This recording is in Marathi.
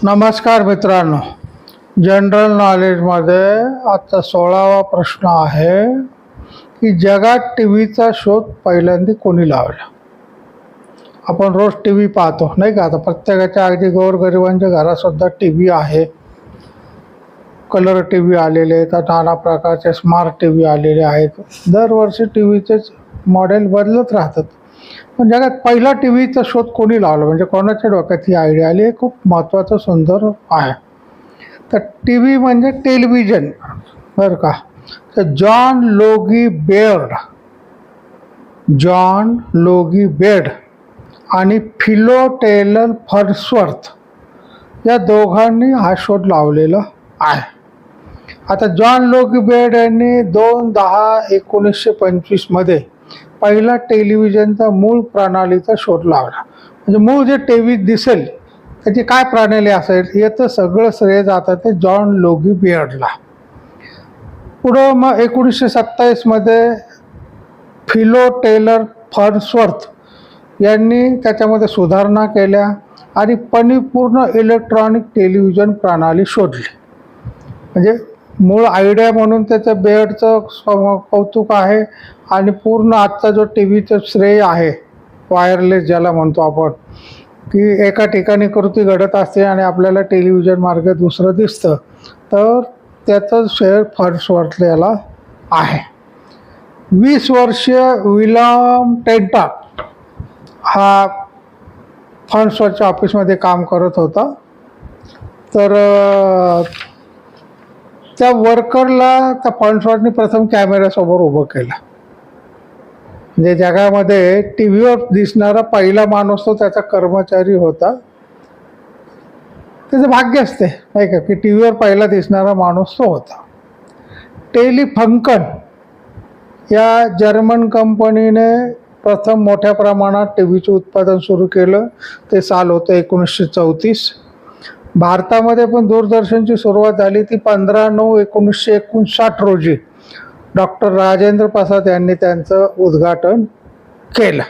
नमस्कार मित्रांनो, जनरल नॉलेजमध्ये आजचा 16वा प्रश्न आहे की जगात टी व्हीचा शोध पहिल्यांदा कोणी लावला. आपण रोज टी व्ही पाहतो नाही का. आता प्रत्येकाच्या अगदी गोरगरिबांच्या घरातसुद्धा टी व्ही आहे. कलर टी व्ही आलेले आहेत, नाना प्रकारचे स्मार्ट टी व्ही आलेले आहेत. दरवर्षी टी व्हीचेच मॉडेल बदलत राहतात. पण जगात पहिला टी व्हीचा शोध कोणी लावला, म्हणजे कोणाच्या डोक्यात ही आयडिया आली, हे खूप महत्त्वाचं सुंदर आहे. तर टी व्ही म्हणजे टेलिव्हिजन बरं का. तर जॉन लोगी बेर्ड आणि फिलो टेलर फर्न्सवर्थ या दोघांनी हा शोध लावलेला आहे. आता जॉन लोगी बेर्ड यांनी 2/10/1925 मध्ये पहिला टेलिव्हिजनचा मूळ प्रणालीचा शोध लावला. म्हणजे मूळ जे टीव्ही दिसेल त्याची काय प्रणाली असेल याचं सगळं श्रेय जातं ते जॉन लोगी बेर्डला. पुढं मग 1927 मध्ये फिलो टेलर फर्न्सवर्थ यांनी त्याच्यामध्ये सुधारणा केल्या आणि परिपूर्ण इलेक्ट्रॉनिक टेलिव्हिजन प्रणाली शोधली. म्हणजे मूळ आयडिया म्हणून त्याचं बेर्डचं कौतुक आहे आणि पूर्ण आजचा जो टी व्हीचं श्रेय आहे वायरलेस ज्याला म्हणतो आपण, की एका ठिकाणी कृती घडत असते आणि आपल्याला टेलिव्हिजन मार्गे दुसरं दिसतं, तर त्याचं श्रेय फर्न्सवर्थ याला आहे. 20 वर्षीय विल्यम टेंटॉन हा फर्न्सवर्थच्या ऑफिसमध्ये काम करत होता. तर त्या वर्करला त्या फर्न्सवर्थने प्रथम कॅमेऱ्यासमोर उभं केलं. म्हणजे जगामध्ये टी व्हीवर दिसणारा पहिला माणूस तो त्याचा कर्मचारी होता. त्याचं भाग्य असते नाही का की टी व्हीवर पहिला दिसणारा माणूस तो होता. टेलिफंकन या जर्मन कंपनीने प्रथम मोठ्या प्रमाणात टी व्हीचे उत्पादन सुरू केलं. ते साल होतं 1934. भारतामध्ये पण दूरदर्शनची सुरुवात झाली ती 15/9/1959 रोजी डॉक्टर राजेंद्र प्रसाद यांनी त्यांचं उद्घाटन केलं.